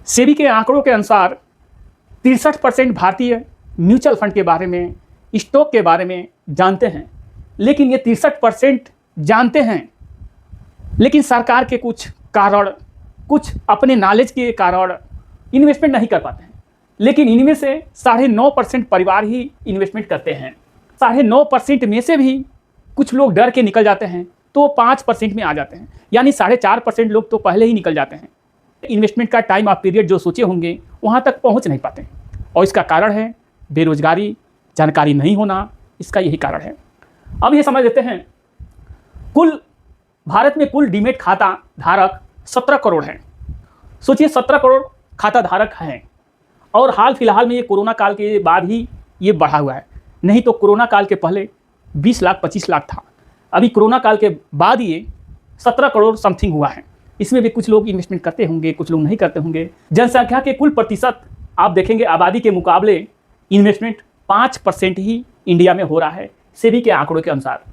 सेबी के आंकड़ों के अनुसार 63% भारतीय म्यूचुअल फंड के बारे में, स्टॉक के बारे में जानते हैं, लेकिन ये 63% जानते हैं, लेकिन सरकार के कुछ कारण, कुछ अपने नॉलेज के कारण इन्वेस्टमेंट नहीं कर पाते हैं। लेकिन इनमें से 9.5% परिवार ही इन्वेस्टमेंट करते हैं। 9.5% में से भी कुछ लोग डर के निकल जाते हैं तो 5% में आ जाते हैं, यानी 4.5% लोग तो पहले ही निकल जाते हैं। इन्वेस्टमेंट का टाइम ऑफ पीरियड जो सोचे होंगे वहाँ तक पहुँच नहीं पाते, और इसका कारण है बेरोजगारी, जानकारी नहीं होना, इसका यही कारण है। अब ये समझ लेते हैं, भारत में कुल डीमेट खाता धारक 17 करोड़ हैं। सोचिए 17 करोड़ खाता धारक हैं, और हाल फिलहाल में ये कोरोना काल के बाद ही ये बढ़ा हुआ है, नहीं तो कोरोना काल के पहले 20 लाख 25 लाख था। अभी कोरोना काल के बाद ये 17 करोड़ समथिंग हुआ है। इसमें भी कुछ लोग इन्वेस्टमेंट करते होंगे, कुछ लोग नहीं करते होंगे। जनसंख्या के कुल प्रतिशत आप देखेंगे आबादी के मुकाबले इन्वेस्टमेंट 5% ही इंडिया में हो रहा है, सेबी के आंकड़ों के अनुसार।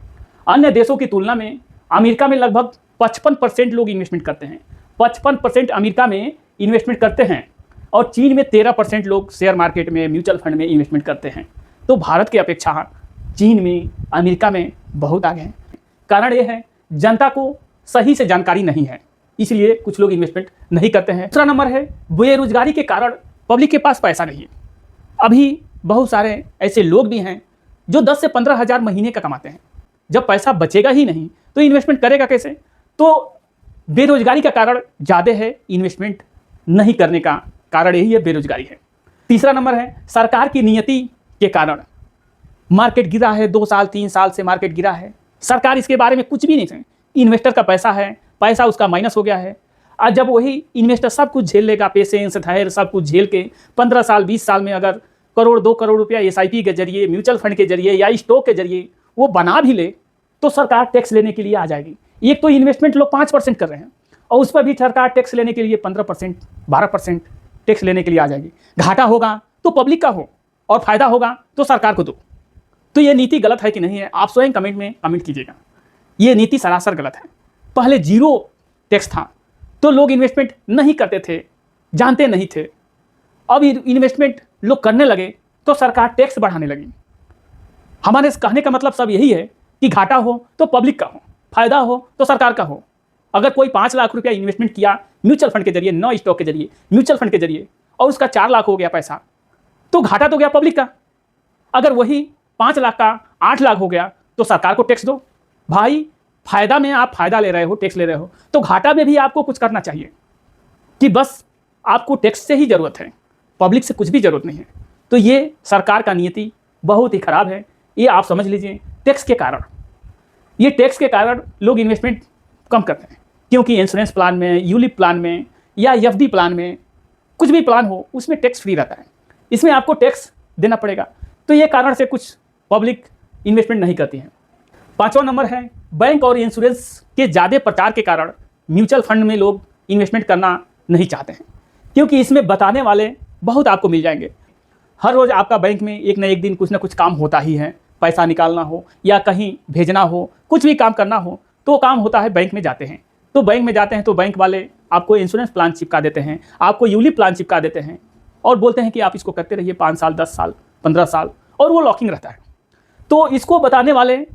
अन्य देशों की तुलना में अमेरिका में लगभग 55% लोग इन्वेस्टमेंट करते हैं। 55% अमेरिका में इन्वेस्टमेंट करते हैं, और चीन में 13% लोग शेयर मार्केट में, म्यूचुअल फंड में इन्वेस्टमेंट करते हैं। तो भारत की अपेक्षा चीन में, अमेरिका में बहुत आगे हैं। कारण ये है जनता को सही से जानकारी नहीं है, इसलिए कुछ लोग इन्वेस्टमेंट नहीं करते हैं। दूसरा नंबर है बेरोजगारी के कारण पब्लिक के पास पैसा नहीं है। अभी बहुत सारे ऐसे लोग भी हैं जो 10 से 15 हज़ार महीने का कमाते हैं। जब पैसा बचेगा ही नहीं तो इन्वेस्टमेंट करेगा कैसे? तो बेरोजगारी का कारण ज़्यादा है, इन्वेस्टमेंट नहीं करने का कारण यही है, बेरोजगारी है। तीसरा नंबर है सरकार की नीति के कारण मार्केट गिरा है। 2 साल 3 साल से मार्केट गिरा है, सरकार इसके बारे में कुछ भी नहीं है। इन्वेस्टर का पैसा है, पैसा उसका माइनस हो गया है। आज जब वही इन्वेस्टर सब कुछ झेल लेगा, पेशेंस, धैर्य सब कुछ झेल के 15 साल 20 साल में अगर करोड़ 2 करोड़ रुपया SIP के जरिए, म्यूचुअल फंड के जरिए या स्टॉक के जरिए वो बना भी ले, तो सरकार टैक्स लेने के लिए आ जाएगी। एक तो इन्वेस्टमेंट लोग 5% कर रहे हैं, और उस पर भी सरकार टैक्स लेने के लिए 15% 12% टैक्स लेने के लिए आ जाएगी। घाटा होगा तो पब्लिक का हो, और फायदा होगा तो सरकार को दो। तो ये नीति गलत है कि नहीं है, आप स्वयं कमेंट में कमेंट कीजिएगा। ये नीति सरासर गलत है। पहले 0 टैक्स था तो लोग इन्वेस्टमेंट नहीं करते थे, जानते नहीं थे। अब इन्वेस्टमेंट लोग करने लगे तो सरकार टैक्स बढ़ाने लगी। हमारे कहने का मतलब सब यही है कि घाटा हो तो पब्लिक का हो, फायदा हो तो सरकार का हो। अगर कोई 5 लाख रुपया इन्वेस्टमेंट किया म्यूचुअल फंड के जरिए, न स्टॉक के जरिए, म्यूचुअल फंड के जरिए, और उसका 4 लाख हो गया पैसा, तो घाटा तो गया पब्लिक का। अगर वही 5 लाख का 8 लाख हो गया तो सरकार को टैक्स दो। भाई फायदा में आप फायदा ले रहे हो, टैक्स ले रहे हो, तो घाटा में भी आपको कुछ करना चाहिए कि बस आपको टैक्स से ही ज़रूरत है, पब्लिक से कुछ भी ज़रूरत नहीं है। तो ये सरकार का नीति बहुत ही ख़राब है, ये आप समझ लीजिए। टैक्स के कारण, ये टैक्स के कारण लोग इन्वेस्टमेंट कम करते हैं, क्योंकि इंश्योरेंस प्लान में, यूलिप प्लान में या FD प्लान में, कुछ भी प्लान हो उसमें टैक्स फ्री रहता है, इसमें आपको टैक्स देना पड़ेगा। तो ये कारण से कुछ पब्लिक इन्वेस्टमेंट नहीं करती है। 5वां नंबर है बैंक और इंश्योरेंस के ज़्यादा प्रचार के कारण म्यूचुअल फंड में लोग इन्वेस्टमेंट करना नहीं चाहते हैं, क्योंकि इसमें बताने वाले बहुत आपको मिल जाएंगे। हर रोज़ आपका बैंक में एक न एक दिन कुछ ना कुछ काम होता ही है, पैसा निकालना हो या कहीं भेजना हो, कुछ भी काम करना हो तो काम होता है, बैंक में जाते हैं। तो बैंक में जाते हैं तो बैंक वाले आपको इंश्योरेंस प्लान चिपका देते हैं, आपको यूलिप प्लान चिपका देते हैं, और बोलते हैं कि आप इसको करते रहिए 5 साल 10 साल 15 साल, और वो लॉकिंग रहता है। तो इसको बताने वाले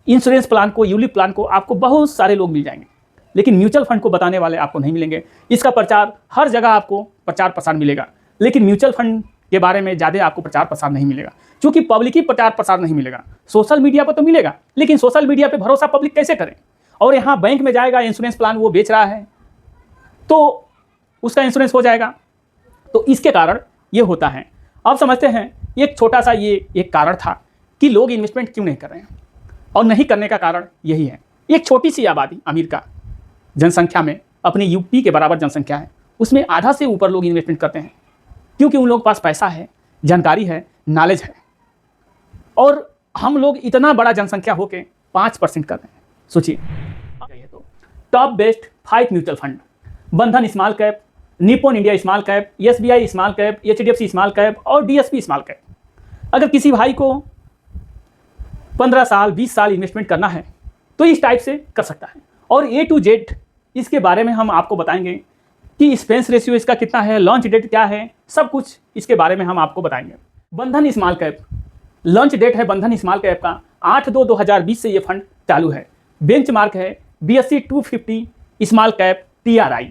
इंश्योरेंस प्लान को, यूलिप प्लान को आपको बहुत सारे लोग मिल जाएंगे, लेकिन म्यूचुअल फंड को बताने वाले आपको नहीं मिलेंगे। इसका प्रचार हर जगह आपको प्रचार प्रसार मिलेगा, लेकिन म्यूचुअल फंड के बारे में ज़्यादा आपको प्रचार प्रसार नहीं मिलेगा, क्योंकि पब्लिक ही प्रचार प्रसार नहीं मिलेगा। सोशल मीडिया पर तो मिलेगा, लेकिन सोशल मीडिया पे भरोसा पब्लिक कैसे करें? और यहाँ बैंक में जाएगा, इंश्योरेंस प्लान वो बेच रहा है तो उसका इंश्योरेंस हो जाएगा। तो इसके कारण ये होता है। अब समझते हैं, एक छोटा सा ये एक कारण था कि लोग इन्वेस्टमेंट क्यों नहीं कर रहे हैं, और नहीं करने का कारण यही है। एक छोटी सी आबादी, अमेरिका जनसंख्या में अपनी UP के बराबर जनसंख्या है, उसमें आधा से ऊपर लोग इन्वेस्टमेंट करते हैं, क्योंकि उन लोगों के पास पैसा है, जानकारी है, नॉलेज है। और हम लोग इतना बड़ा जनसंख्या होके 5% कर रहे हैं। सोचिए, तो टॉप बेस्ट 5 म्यूचुअल फंड: बंधन small cap, Nippon India small cap, SBI small cap, HDFC small cap और DSP स्मॉल कैप। अगर किसी भाई को 15 साल 20 साल इन्वेस्टमेंट करना है तो इस टाइप से कर सकता है। और A to Z इसके बारे में हम आपको बताएंगे कि एक्सपेंस रेशियो इसका कितना है, लॉन्च डेट क्या है, सब कुछ इसके बारे में हम आपको बताएंगे। बंधन स्मॉल कैप, लॉन्च डेट है बंधन स्मॉल कैप का 8/2/2020 से ये फंड चालू है। बेंचमार्क है BSE 250 small cap TRI।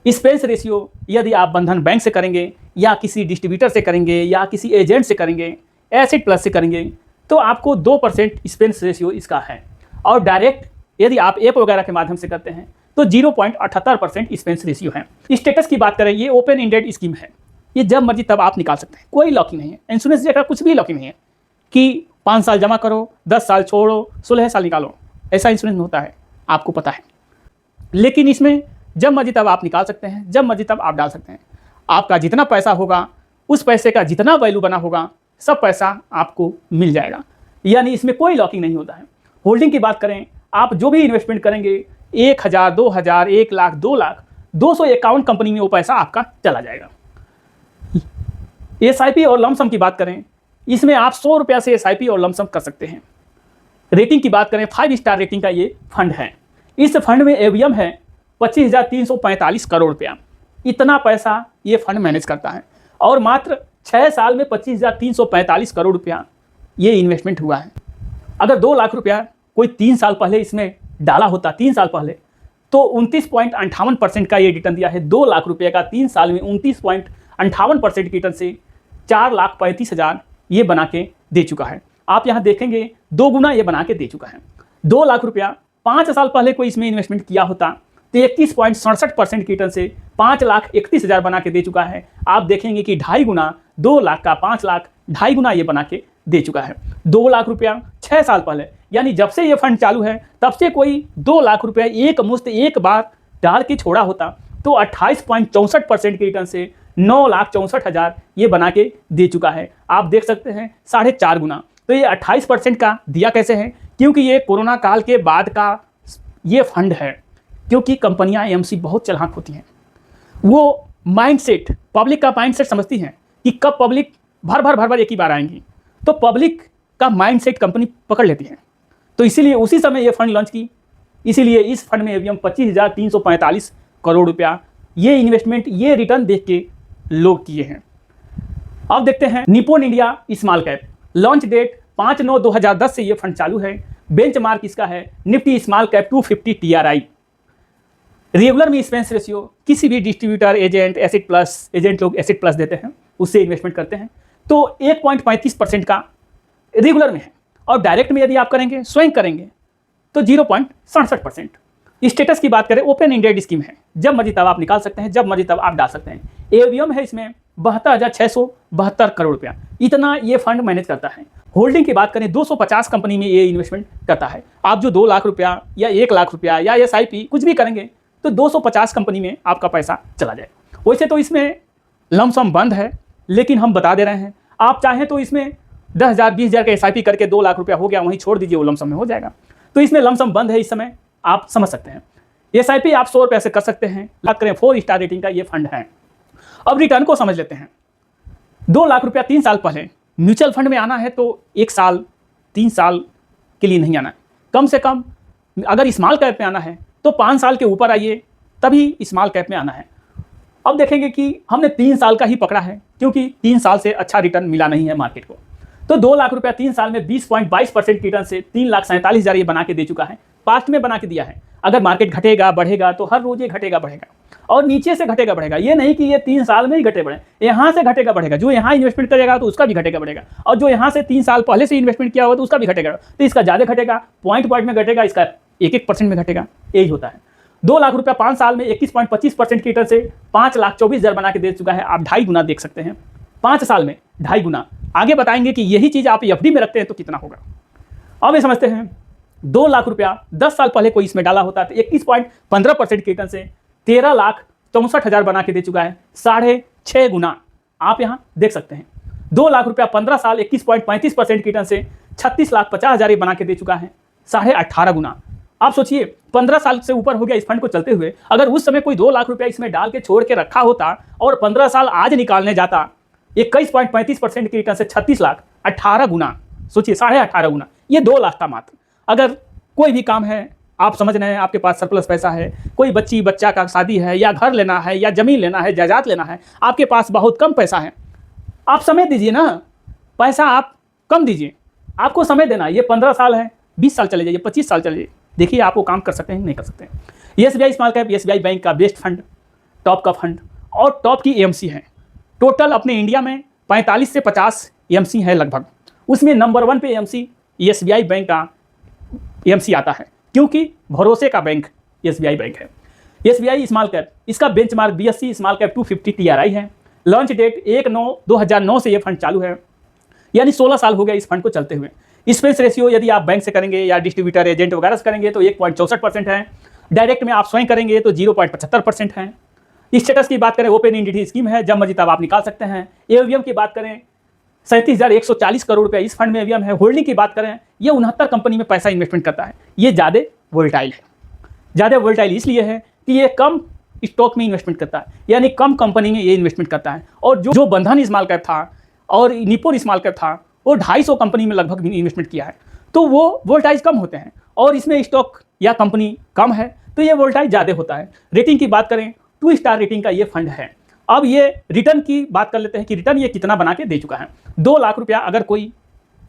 Expense ratio यदि आप बंधन बैंक से करेंगे या किसी डिस्ट्रीब्यूटर से करेंगे या किसी एजेंट से करेंगे, एसेट प्लस से करेंगे, तो आपको 2% एक्सपेंस रेशियो इसका है। और डायरेक्ट यदि आप ऐप वगैरह के माध्यम से करते हैं तो 0.78% एक्सपेंस रेशियो है। स्टेटस की बात करें, ये ओपन एंडेड स्कीम है, ये जब मर्जी तब आप निकाल सकते हैं, कोई लॉकिंग नहीं है। इंश्योरेंस जैसा कुछ भी लॉकिंग नहीं है कि 5 साल जमा करो, 10 साल छोड़ो, 16 साल निकालो, ऐसा इंश्योरेंस नहीं होता है, आपको पता है। लेकिन इसमें जब मर्जी तब आप निकाल सकते हैं, जब मर्जी तब आप डाल सकते हैं। आपका जितना पैसा होगा, उस पैसे का जितना वैल्यू बना होगा, सब पैसा आपको मिल जाएगा, यानी इसमें कोई लॉकिंग नहीं होता है। होल्डिंग की बात करें, आप जो भी इन्वेस्टमेंट करेंगे 1000, 2000, 1 लाख, 2 लाख, 251 कंपनी में वो पैसा आपका चला जाएगा। SIP और लमसम की बात करें, इसमें आप 100 रुपया से SIP और लमसम कर सकते हैं। रेटिंग की बात करें, 5 स्टार रेटिंग का ये फंड है। इस फंड में AUM है 25,345 करोड़ रुपया। इतना पैसा ये फंड मैनेज करता है और मात्र 6 साल में 25,345 करोड़ रुपया ये इन्वेस्टमेंट हुआ है। अगर 2 लाख रुपया कोई 3 साल पहले इसमें डाला होता, 3 साल पहले, तो 29.58% का ये रिटर्न दिया है। 2 लाख रुपये का 3 साल में 29.58% रिटर्न से 4,35,000 ये बना के दे चुका है। आप यहाँ देखेंगे 2 गुना ये बना के दे चुका है। 2 लाख रुपया 5 साल पहले कोई इसमें इन्वेस्टमेंट किया होता तो 31.67% की रिटर्न से 5,31,000 बना के दे चुका है। आप देखेंगे कि 2.5 गुना, 2 लाख का 5 लाख, 2.5 गुना ये बना के दे चुका है। 2 लाख रुपया 6 साल पहले, यानी जब से ये फंड चालू है तब से कोई 2 लाख रुपया एक मुश्त एक बार डाल के छोड़ा होता तो 28.64% की रिटर्न से 9,64,000 ये बना के दे चुका है। आप देख सकते हैं 4.5 गुना। तो ये 28% का दिया कैसे है? क्योंकि ये कोरोना काल के बाद का ये फंड है। क्योंकि कंपनियां AMC बहुत चालाक होती हैं, वो माइंडसेट, पब्लिक का माइंडसेट समझती हैं कि कब पब्लिक भर एक ही बार आएंगी, तो पब्लिक का माइंडसेट कंपनी पकड़ लेती है। तो इसीलिए उसी समय ये फंड लॉन्च की। इसीलिए इस फंड में AUM 25,345 करोड़ रुपया ये इन्वेस्टमेंट, ये रिटर्न देख के लोग किए हैं। अब देखते हैं Nippon India small cap. Launch date 5/9/2010 से ये फंड चालू है। बेंचमार्क इसका है Nifty small cap 250 TRI। Regular में एक्सपेंस रेशियो किसी भी distributor, agent, asset plus, agent लोग एसेट प्लस देते हैं, उससे इन्वेस्टमेंट करते हैं, तो 1.35% का रेगुलर में है। और डायरेक्ट में यदि आप करेंगे, स्वयं करेंगे, तो 0.67%। स्टेटस की बात करें, ओपन एंडेड स्कीम है, जब मर्जी तब आप निकाल सकते हैं, जब मर्जी तब आप डाल सकते हैं। AUM है इसमें 72,672 करोड़ रुपया। इतना ये फंड मैनेज करता है। होल्डिंग की बात करें, 250 कंपनी में ये इन्वेस्टमेंट करता है। आप जो 2 लाख रुपया या 1 लाख रुपया या SIP कुछ भी करेंगे तो 250 कंपनी में आपका पैसा चला जाएगा। वैसे तो इसमें लमसम बंद है, लेकिन हम बता दे रहे हैं, आप चाहें तो इसमें 10,000 20,000 का SIP करके 2 लाख रुपया हो गया, वहीं छोड़ दीजिए, वो लमसम में हो जाएगा। तो इसमें लमसम बंद है इस समय, आप समझ सकते हैं। SIP आप 100 रुपये से कर सकते हैं। बात करें 4 स्टार रेटिंग का ये फंड है। अब रिटर्न को समझ लेते हैं। 2 लाख रुपया 3 साल पहले म्यूचुअल फंड में आना है तो 1 साल 3 साल के लिए नहीं आना है, कम से कम अगर स्मॉल कैप में आना है तो 5 साल के ऊपर आइए, तभी स्मॉल कैप में आना है। अब देखेंगे कि हमने 3 साल का ही पकड़ा है, क्योंकि 3 साल से अच्छा रिटर्न मिला नहीं है मार्केट को। तो 2 लाख रुपया 3 साल में 20.22% रिटर्न से 3,47,000 ये बना के दे चुका है। पास्ट में बना के दिया है। अगर मार्केट घटेगा बढ़ेगा तो हर रोज ये घटेगा बढ़ेगा, और नीचे से घटेगा बढ़ेगा। ये नहीं कि ये 3 साल में ही घटे बढ़े, यहाँ से घटेगा बढ़ेगा। जो यहाँ इन्वेस्टमेंट करेगा तो उसका भी घटेगा बढ़ेगा, और जो यहाँ से 3 साल पहले से इन्वेस्टमेंट किया हुआ तो उसका भी घटेगा। तो इसका ज़्यादा घटेगा, पॉइंट में घटेगा, इसका 1% में घटेगा, यही होता है। 2 लाख रुपया 5 साल में 21.25% की रिटर्न से 5,24,000 बना के दे चुका है। आप 2.5 गुना देख सकते हैं, 5 साल में 2.5 गुना। आगे बताएंगे कि यही चीज़ आप FD में रखते हैं तो कितना होगा। अब ये समझते हैं, 2 लाख रुपया 10 साल पहले कोई इसमें डाला होता है तो 21.15% की रिटर्न से 13,64,000 बना के दे चुका है, 6.5 गुना। आप यहाँ देख सकते हैं 2 लाख रुपया 15 साल 21.35% की रिटर्न से 36,50,000 बना के दे चुका है, 18.5 गुना। आप सोचिए 15 साल से ऊपर हो गया इस फंड को चलते हुए, अगर उस समय कोई 2 लाख रुपया इसमें डाल के छोड़ के रखा होता और 15 साल आज निकालने जाता, 21.35% की रिटर्न से 36 लाख, 18 गुना। सोचिए 18.5 गुना, ये 2 लाख का मात्र। अगर कोई भी काम है आप समझ रहे हैं आपके पास सरप्लस पैसा है, कोई बच्चा का शादी है, या घर लेना है, या ज़मीन लेना है, जायदाद लेना है, आपके पास बहुत कम पैसा है, आप समय दीजिए ना, पैसा आप कम दीजिए, आपको समय देना है। ये 15 साल है, 20 साल चले जाइए, 25 साल चले जाइए, देखिए आपको काम कर सकते हैं नहीं कर सकते हैं। SBI small cap SBI bank का बेस्ट फंड, टॉप का फंड और टॉप की AMC है। टोटल अपने इंडिया में 45 से 50 AMC है लगभग, उसमें नंबर 1 पे AMC SBI बैंक का AMC आता है, क्योंकि भरोसे का बैंक SBI बैंक है। SBI स्मॉल कैप, इसका benchmark BSE small cap 250 TRI है। लॉन्च डेट 1/9/2009 से ये फंड चालू है, यानी 16 साल हो गया इस फंड को चलते हुए। एक्सपेंस रेशियो यदि आप बैंक से करेंगे या डिस्ट्रीब्यूटर एजेंट वगैरह से करेंगे तो 1.64% है। डायरेक्ट में आप स्वयं करेंगे तो 0.75% है। स्टेटस की बात करें, ओपन एंडिटी स्कीम है, जब मर्जी तब आप निकाल सकते हैं। AUM की बात करें 37,140 करोड़ रुपये इस फंड में AUM है। होल्डिंग की बात करें, ये 69 कंपनी में पैसा इन्वेस्टमेंट करता है। ये ज़्यादा वोलेटाइल है। ज़्यादा वोलेटाइल इसलिए है कि ये कम स्टॉक में इन्वेस्टमेंट करता है, यानी कम कंपनी में ये इन्वेस्टमेंट करता है। और जो बंधन स्मॉल कैप था और निप्पॉन स्मॉल कैप था, वो 250 कंपनी में लगभग इन्वेस्टमेंट किया है, तो वो वोल्टाइज कम होते हैं। और इसमें स्टॉक या कंपनी कम है तो ये वोल्टाइज ज़्यादा होता है। रेटिंग की बात करें, 2 स्टार रेटिंग का ये फंड है। अब ये रिटर्न की बात कर लेते हैं कि रिटर्न ये कितना बना के दे चुका है। 2 लाख रुपया अगर कोई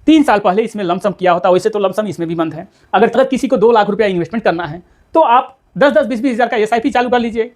3 साल पहले इसमें लमसम किया होता, वैसे तो लमसम इसमें भी बंद है। अगर किसी को 2 लाख रुपया इन्वेस्टमेंट करना है तो आप 10-10, 20-20 हज़ार का SIP चालू कर लीजिए।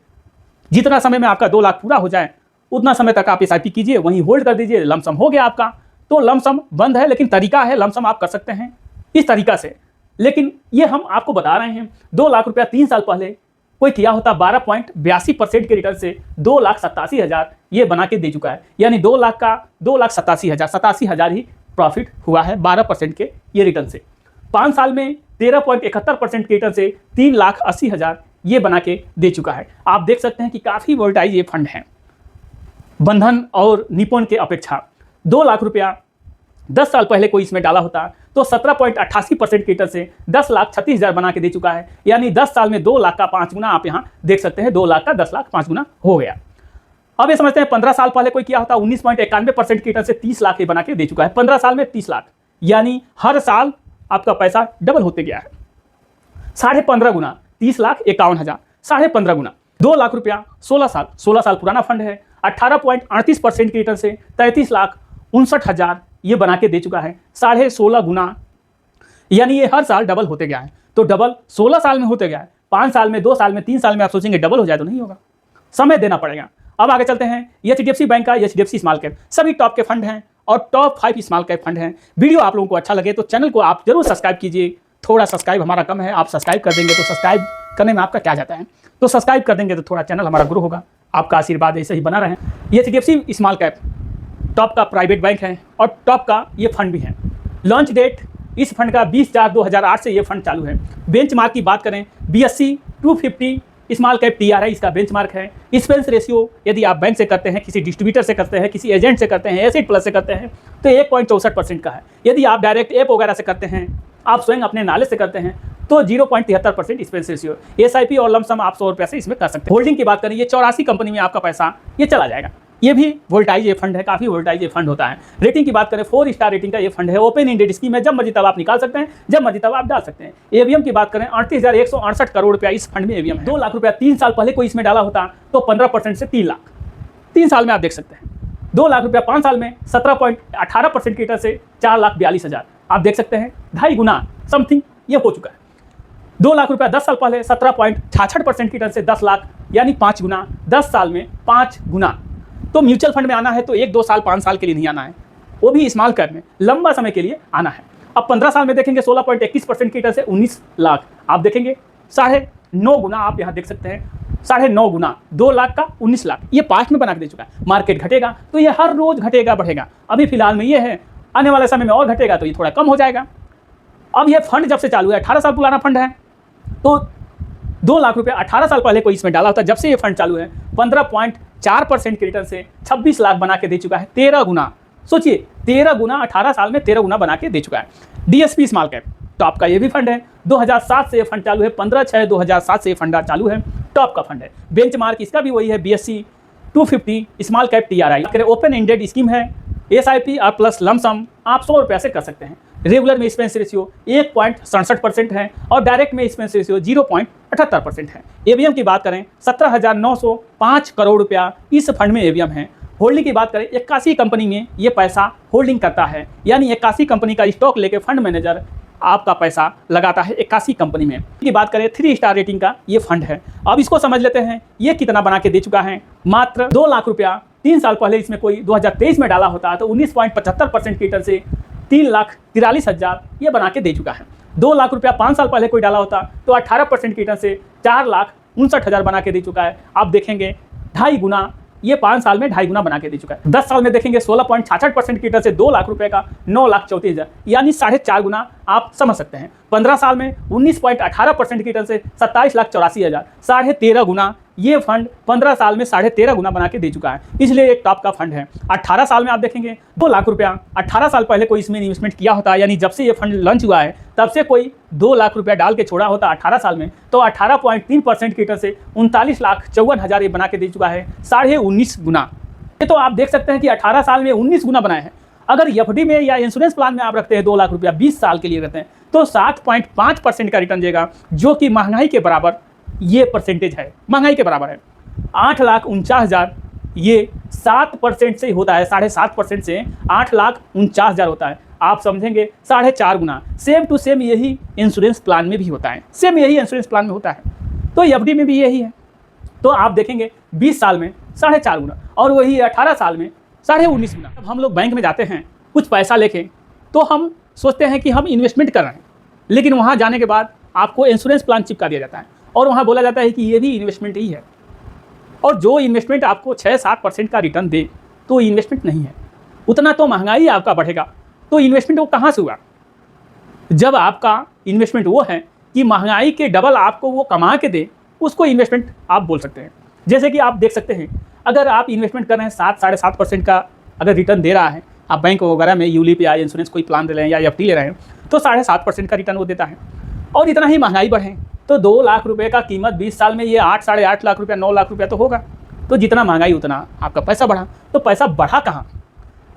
जितना समय में आपका 2 लाख पूरा हो जाए उतना समय तक आप SIP कीजिए, वहीं होल्ड कर दीजिए, लमसम हो गया आपका। तो लमसम बंद है, लेकिन तरीका है, लमसम आप कर सकते हैं इस तरीका से। लेकिन ये हम आपको बता रहे हैं 2 लाख रुपया 3 साल पहले कोई किया होता 12.82% के रिटर्न से 2,87,000 ये बना के दे चुका है। यानी 2 लाख का 2,87,000 ही प्रॉफिट हुआ है 12% के ये रिटर्न से। 5 साल में 13.71% के रिटर्न से 3,80,000 ये बना के दे चुका है। आप देख सकते हैं कि काफ़ी वोल्टाइज ये फंड है बंधन और निप्पॉन के अपेक्षा। 2 लाख रुपया 10 साल पहले कोई इसमें डाला होता तो 17.88% के रिटर्न से 10,36,000 बना के दे चुका है। यानी 10 साल में 2 लाख का 5 गुना आप यहाँ देख सकते हैं, 2 लाख का 10 लाख 5 गुना हो गया। अब ये समझते हैं 15 साल पहले कोई किया होता 19.91% के रिटर्न से 30 लाख ये बना के दे चुका है। 15 साल में 30 लाख, यानी हर साल आपका पैसा डबल होते गया है। 15.5 गुना 30,51,000, 15.5 गुना 2 लाख रुपया 16 साल पुराना फंड है। 18.38% के रिटर्न से 33,59,000 ये बना के दे चुका है। 16.5 गुना, यानी ये हर साल डबल होते गया है। तो डबल 16 साल में होते गया है। 5 साल में, 2 साल में, 3 साल में आप सोचेंगे डबल हो जाए तो नहीं होगा, समय देना पड़ेगा। अब आगे चलते हैं। HDFC बैंक का HDFC स्मॉल कैप सभी टॉप के फंड हैं और टॉप 5 स्मॉल कैप फंड हैं। वीडियो आप लोगों को अच्छा लगे तो चैनल को आप जरूर सब्सक्राइब कीजिए। थोड़ा सब्सक्राइब हमारा कम है, आप सब्सक्राइब कर देंगे तो सब्सक्राइब करने में आपका क्या जाता है, तो सब्सक्राइब कर देंगे तो थोड़ा चैनल हमारा ग्रो होगा। आपका आशीर्वाद ऐसे ही बना रहे। HDFC स्मॉल कैप टॉप का प्राइवेट बैंक है और टॉप का ये फंड भी है। लॉन्च डेट इस फंड का 20/4/2008 से ये फंड चालू है। बेंचमार्क की बात करें, BSE 250 स्मॉल कैप TRI इसका बेंचमार्क है। एक्सपेंस रेशियो यदि आप बैंक से करते हैं, किसी डिस्ट्रीब्यूटर से करते हैं, किसी एजेंट से करते हैं, एसेट प्लस से करते हैं तो 1.64% का है। यदि आप डायरेक्ट ऐप वगैरह से करते हैं, आप स्वयं अपने नाले से करते हैं तो 0.73% एक्सपेंस रेशियो। SIP और लमसम आप 100 रुपये से इसमें कर सकते हैं। होल्डिंग की बात करें, ये 84 कंपनी में आपका पैसा ये चला जाएगा। ये भी वोल्टाइज ये फंड है, काफ़ी वोल्टाइज ये फंड होता है। रेटिंग की बात करें, 4 स्टार रेटिंग का ये फंड है। ओपन एंडेड स्कीम है, जब मर्जी तब आप निकाल सकते हैं, जब मर्जी तब आप डाल सकते हैं। AUM की बात करें, 38,168 करोड़ रुपया इस फंड में AUM है। 2 लाख रुपया 3 साल पहले कोई इसमें डाला होता तो 15% से 3 लाख 3 साल में आप देख सकते हैं। 2 लाख रुपया 5 साल में 17.18% की रिटर्न से 4,42,000 आप देख सकते हैं, 2.5 गुना समथिंग ये हो चुका है। 2 लाख रुपया 10 साल पहले 17.66% की रिटर्न से 10 लाख, यानी 5 गुना, 10 साल में 5 गुना। तो म्यूचुअल फंड में आना है तो 1-2 साल 5 साल के लिए नहीं आना है, वो भी स्मॉल कैप में लंबा समय के लिए आना है। अब 15 साल में देखेंगे 16.21% की रिटर्न से 19 लाख आप देखेंगे, 9.5 गुना आप यहाँ देख सकते हैं। 9.5 गुना 2 लाख का 19 लाख ये पास्ट में बना के दे चुका है। मार्केट घटेगा तो ये हर रोज घटेगा बढ़ेगा, अभी फिलहाल में ये है, आने वाले समय में और घटेगा तो ये थोड़ा कम हो जाएगा। अब ये फंड जब से चालू है, 18 साल पुराना फंड है, तो 2 लाख रुपये 18 साल पहले कोई इसमें डाला होता, जब से ये फंड चालू है 15.4% के रिटर्न से 26 लाख बना के दे चुका है। 13 गुना, सोचिए 13 गुना, 18 साल में 13 गुना बना के दे चुका है। DSP स्मॉल कैप टॉप का ये भी फंड है, 2007 से ये फंड चालू है, 15/6/2007 से ये फंड चालू है, टॉप का फंड है। बेंचमार्क इसका भी वही है, BSE 250 small cap TRI। Open ended scheme है, SIP और प्लस लमसम आप 100 रुपये से कर सकते हैं। रेगुलर में एक्सपेंस रेशियो 1.67% है और डायरेक्ट में एक्सपेंस रेशियो 0.78% है। एवीएम की बात करें 17,905 करोड़ रुपया इस फंड में एवीएम है। होल्डिंग की बात करें 81 कंपनी में ये पैसा होल्डिंग करता है, यानी 81 कंपनी का स्टॉक लेके फंड मैनेजर आपका पैसा लगाता है 81 कंपनी में। की बात करें 3 स्टार रेटिंग का ये फंड है। अब इसको समझ लेते हैं ये कितना बना के दे चुका है। मात्र 2 लाख रुपया 3 साल पहले इसमें कोई 2023 में डाला होता तो 19.75% की रिटर्न से 3,43,000 ये बना के दे चुका है। 2 लाख रुपया 5 साल पहले कोई डाला होता तो 18% की रिटर्न से 4,59,000 बना के दे चुका है। आप देखेंगे 2.5 गुना ये 5 साल में 2.5 गुना बना के दे चुका है। 10 साल में देखेंगे 16.66% की रिटर्न से 2 लाख रुपए का 9,34,000 यानी 4.5 गुना आप समझ सकते हैं। 15 साल में 19.18% की रिटर्न से 27,84,000 13.5 गुना ये फंड 15 साल में 13.5 गुना बना के दे चुका है, इसलिए एक टॉप का फंड है। 18 साल में आप देखेंगे 2 लाख रुपया 18 साल पहले कोई इसमें इन्वेस्टमेंट किया होता, यानी जब से ये फंड लॉन्च हुआ है तब से कोई 2 लाख रुपया डाल के छोड़ा होता 18 साल में तो 18.3% की रिटर्न से 39,54,000 ये बना के दे चुका है, 19.5 गुना। ये तो आप देख सकते हैं कि 18 साल में 19 गुना बनाए हैं। अगर एफडी में या इंश्योरेंस प्लान में आप रखते हैं 2 लाख रुपया 20 साल के लिए रखते हैं तो 7.5% का रिटर्न देगा, जो कि महंगाई के बराबर ये परसेंटेज है, महंगाई के बराबर है। 8,49,000 ये 7% से होता है, 7.5% से 8,49,000 होता है। आप समझेंगे 4.5 गुना। सेम टू सेम यही इंश्योरेंस प्लान में भी होता है, सेम यही इंश्योरेंस प्लान में होता है, तो एफडी में भी यही है। तो आप देखेंगे 20 साल में 4.5 गुना और वही 18 साल में 19.5 गुना। जब हम लोग बैंक में जाते हैं कुछ पैसा लेके तो हम सोचते हैं कि हम इन्वेस्टमेंट कर रहे हैं, लेकिन वहाँ जाने के बाद आपको इंश्योरेंस प्लान चिपका दिया जाता है और वहाँ बोला जाता है कि ये भी इन्वेस्टमेंट ही है, और जो इन्वेस्टमेंट आपको 6-7% का रिटर्न दे तो इन्वेस्टमेंट नहीं है। उतना तो महंगाई आपका बढ़ेगा, तो इन्वेस्टमेंट वो कहाँ से हुआ? जब आपका इन्वेस्टमेंट वो है कि महंगाई के डबल आपको वो कमा के दे, उसको इन्वेस्टमेंट आप बोल सकते हैं। जैसे कि आप देख सकते हैं अगर आप इन्वेस्टमेंट कर रहे हैं 7-7.5% का अगर रिटर्न दे रहा है, आप बैंक वगैरह में यूलिप या इंश्योरेंस कोई प्लान ले रहे हैं या एफडी ले रहे हैं तो 7.5% का रिटर्न वो देता है, और इतना ही महंगाई बढ़े तो 2 लाख रुपए का कीमत 20 साल में ये 8-8.5 लाख रुपया 9 लाख रुपया तो होगा। तो जितना महंगाई उतना आपका पैसा बढ़ा, तो पैसा बढ़ा कहाँ?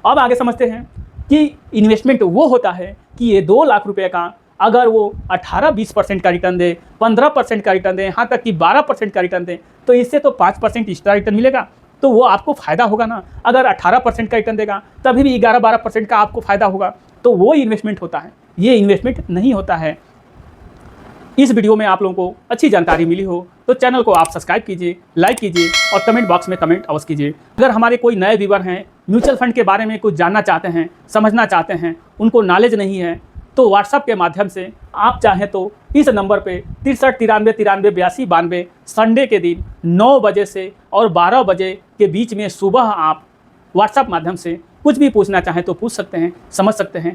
अब आगे समझते हैं कि इन्वेस्टमेंट वो होता है कि ये 2 लाख रुपये का अगर वो 18-20% का रिटर्न दे, 15% का रिटर्न दे, यहाँ तक कि 12% का रिटर्न दे, तो इससे तो 5% एक्स्ट्रा रिटर्न मिलेगा, तो वो आपको फ़ायदा होगा ना। अगर 18% का रिटर्न देगा तभी भी 11-12% का आपको फ़ायदा होगा, तो वो इन्वेस्टमेंट होता है, ये इन्वेस्टमेंट नहीं होता है। इस वीडियो में आप लोगों को अच्छी जानकारी मिली हो तो चैनल को आप सब्सक्राइब कीजिए, लाइक कीजिए और कमेंट बॉक्स में कमेंट अवश्य कीजिए। अगर हमारे कोई नए व्यूअर हैं, म्यूचुअल फंड के बारे में कुछ जानना चाहते हैं, समझना चाहते हैं, उनको नॉलेज नहीं है, तो व्हाट्सएप के माध्यम से आप चाहें तो इस नंबर पे 6393938292 संडे के दिन 9 बजे से और 12 बजे के बीच में सुबह आप व्हाट्सएप माध्यम से कुछ भी पूछना चाहें तो पूछ सकते हैं, समझ सकते हैं।